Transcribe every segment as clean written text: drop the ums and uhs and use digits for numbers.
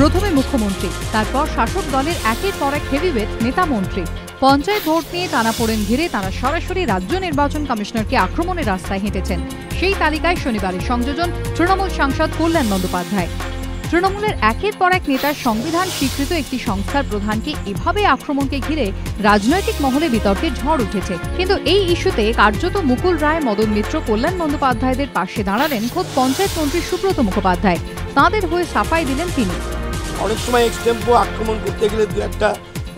প্রথমে মুখ্যমন্ত্রী, তারপর শাসক দলের একের পর এক হেভিওয়েট নেতা মন্ত্রী। পঞ্চায়েত ভোট নিয়ে টানাপোড়েন ঘিরে তারা সরাসরি রাজ্য নির্বাচন কমিশনারকে আক্রমণের রাস্তায় হেঁটেছেন। সেই তালিকায় শনিবারের সংযোজন তৃণমূল সাংসদ কল্যাণ বন্দ্যোপাধ্যায়। তৃণমূলের একের পর এক নেতার সংবিধান স্বীকৃত একটি সংস্থার প্রধানকে এভাবে আক্রমণকে ঘিরে রাজনৈতিক মহলে বিতর্কের ঝড় উঠেছে। কিন্তু এই ইস্যুতে কার্যত মুকুল রায়, মদন মিত্র, কল্যাণ বন্দ্যোপাধ্যায়দের পাশে দাঁড়ালেন খোদ পঞ্চায়েত মন্ত্রী সুব্রত মুখোপাধ্যায়। তাঁদের হয়ে সাফাই দিলেন তিনি। অনেক সময় এক্সটেম্পো আক্রমণ করতে গেলে দু একটা,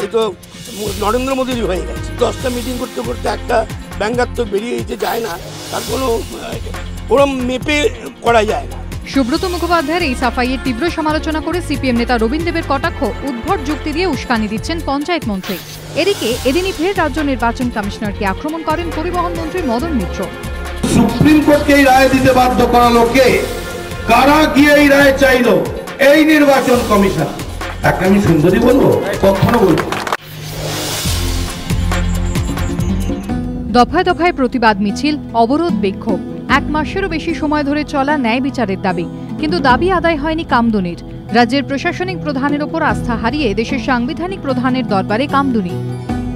এই তো নরেন্দ্র মোদীরই হয়ে গেছে, 10টা মিটিং করতে করতে একটা ব্যঙ্গাত্মক বেরিয়ে যেতে যায় না, তার কোনো ওরম মেপে করা যায় না। সুব্রত মুখোপাধ্যায়ের এই সাফাইয়ের তীব্র সমালোচনা করে সিপিএম নেতা রবীন দেবের কটাক্ষ, উদ্ভট যুক্তি দিয়ে উস্কানি দিচ্ছেন পঞ্চায়েত মন্ত্রী। এদিকে এদিনই ফের রাজ্য নির্বাচন কমিশনারকে আক্রমণ করেন পরিবহন মন্ত্রী মদন মিত্র। সুপ্রিম কোর্টকে এই রায় দিতে বাধ্য করালো কে? কারা গিয়ে এই রায় চাইলো? এই নির্বাচন কমিশন। তাকে আমি সুন্দরী বলবো? কখনো বলবো। দফায় দফায় প্রতিবাদ মিছিল, অবরোধ, বিক্ষোভ। 1 মাসেরও বেশি সময় ধরে চলা ন্যায় বিচারের দাবি, কিন্তু দাবি আদায় হয়নি কামদুনির। রাজ্যের প্রশাসনিক প্রধানের ওপর আস্থা হারিয়ে দেশের সাংবিধানিক প্রধানের দরবারে কামদুনি।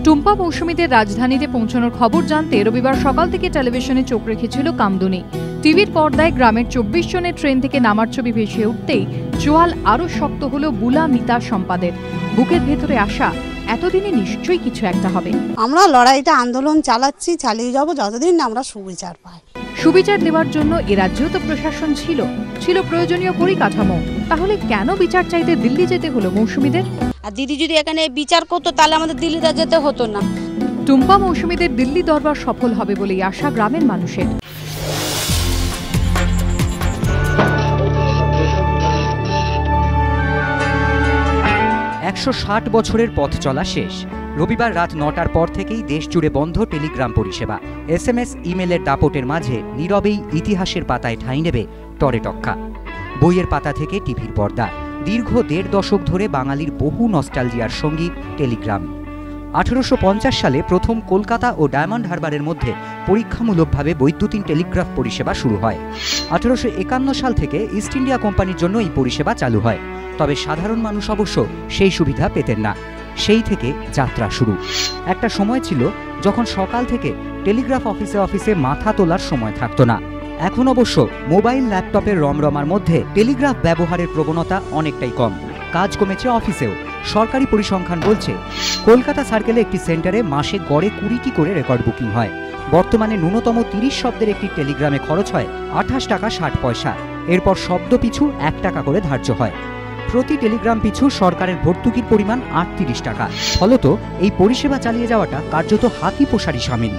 টুম্পা মৌসুমীদের রাজধানীতে পৌঁছানোর খবর জানতে রবিবার সকাল থেকে টেলিভিশনে চোখ রেখেছিল কামদুনি। টিভির পর্দায় গ্রামের 24 জনের ট্রেন থেকে নামার ছবি ভেসে উঠতেই চোয়াল আরও শক্ত হলো বুলা মিতা সম্পাদের। বুকের ভেতরে আশা, এতদিনে নিশ্চয়ই কিছু একটা হবে। আমরা লড়াইটা আন্দোলন চালাচ্ছি, চালিয়ে যাব যতদিন না আমরা সুবিচার পাই। সুবিচার দেওয়ার জন্য এ রাজ্যেও তো প্রশাসন ছিল প্রয়োজনীয় পরিকাঠামো। তাহলে কেন বিচার চাইতে দিল্লি যেতে হলো মৌসুমীদের? আর দিদি যদি এখানে বিচার করতো তাহলে আমাদের দিল্লিতে যেতে হতো না। টুম্পা মৌসুমীদের দিল্লি দরবার সফল হবে বলেই আশা গ্রামের মানুষের। ষাট বছরের পথ চলা শেষ। রবিবার রাত 9টার পর থেকেই দেশ জুড়ে বন্ধ টেলিগ্রাম পরিষেবা। SMS, ইমেলের দাপটের মাঝে নীরবেই ইতিহাসের পাতায় ঠাঁই নেবে টরেটক্কা। বইয়ের পাতা থেকে টিভির পর্দা, দীর্ঘ 1.5 দশক ধরে বাঙালির বহু নস্টালজিয়ার সঙ্গী টেলিগ্রাম। 1850 সালে প্রথম কলকাতা ও ডায়মন্ড হারবারের মধ্যে পরীক্ষামূলকভাবে বৈদ্যুতিন টেলিগ্রাফ পরিষেবা শুরু হয়। 1851 সাল থেকে ইস্ট ইন্ডিয়া কোম্পানির জন্য এই পরিষেবা চালু হয়। তবে সাধারণ মানুষ অবশ্য সেই সুবিধা পেতেন না। সেই থেকে যাত্রা শুরু। একটা সময় ছিল যখন সকাল থেকে টেলিগ্রাফ অফিসে মাথা তোলার সময় থাকতো না। এখন অবশ্য মোবাইল, ল্যাপটপের রমরমার মধ্যে টেলিগ্রাফ ব্যবহারের প্রবণতা অনেকটাই কম। কাজ কমেছে অফিসেও। সরকারি পরিসংখ্যান বলছে কলকাতা সার্কেলে একটি সেন্টারে মাসে গড়ে 20টি করে রেকর্ড বুকিং হয়। বর্তমানে ন্যূনতম 30 শব্দের একটি টেলিগ্রামে খরচ হয় 28 টাকা 60 পয়সা। এরপর শব্দ পিছু 1 টাকা করে ধার্য হয়। প্রতি টেলিগ্রাম পিছু সরকারের ভর্তুকির পরিমাণ 38 টাকা। ফলত এই পরিষেবা চালিয়ে যাওয়াটা কার্যত হাতি পোষারই সামিল।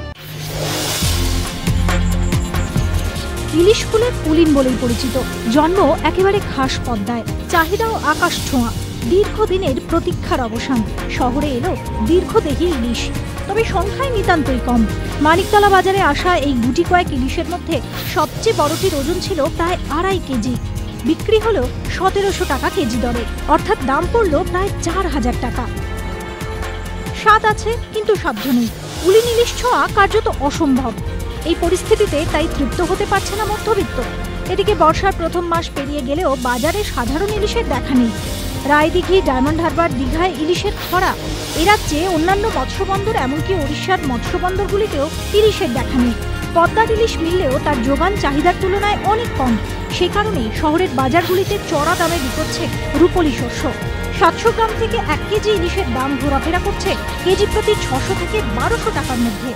ইলিশ ফুলের পুলিন বলেই পরিচিত, জন্ম একেবারে খাস পদ্মায়, চাহিদাও আকাশ ছোঁয়া। দীর্ঘদিনের প্রতীক্ষার অবসান, শহরে এলো দীর্ঘদেহী ইলিশ। তবে সংখ্যায় নিতান্তই কম। মানিকতলা বাজারে আসা এই গুটি কয়েক ইলিশের মধ্যে সবচেয়ে বড়টির ওজন ছিল প্রায় 2.5 কেজি। বিক্রি হলো 1700 টাকা কেজি দরে, অর্থাৎ দাম পড়ল প্রায় 4000 টাকা। স্বাদ আছে কিন্তু সাধ্য নেই। পুলিন ইলিশ ছোঁয়া কার্যত অসম্ভব। এই পরিস্থিতিতে তাই তৃপ্ত হতে পারছে না মধ্যবিত্ত। এদিকে বর্ষার প্রথম মাস পেরিয়ে গেলেও বাজারে সাধারণ ইলিশের দেখা নেই। রায়দিঘি, ডায়মন্ড হারবার, দীঘায় ইলিশের খরা। এ রাজ্যে অন্যান্য মৎস্যবন্দর, এমনকি ওড়িশার মৎস্যবন্দরগুলিতেও ইলিশের দেখা নেই। পদ্মার ইলিশ মিললেও তার যোগান চাহিদার তুলনায় অনেক কম। সে কারণেই শহরের বাজারগুলিতে চড়া দামে বিকোচ্ছে রূপলি শস্য। 700 গ্রাম থেকে 1 কেজি ইলিশের দাম ঘোরাফেরা করছে কেজি প্রতি 600 থেকে 1200 টাকার মধ্যে।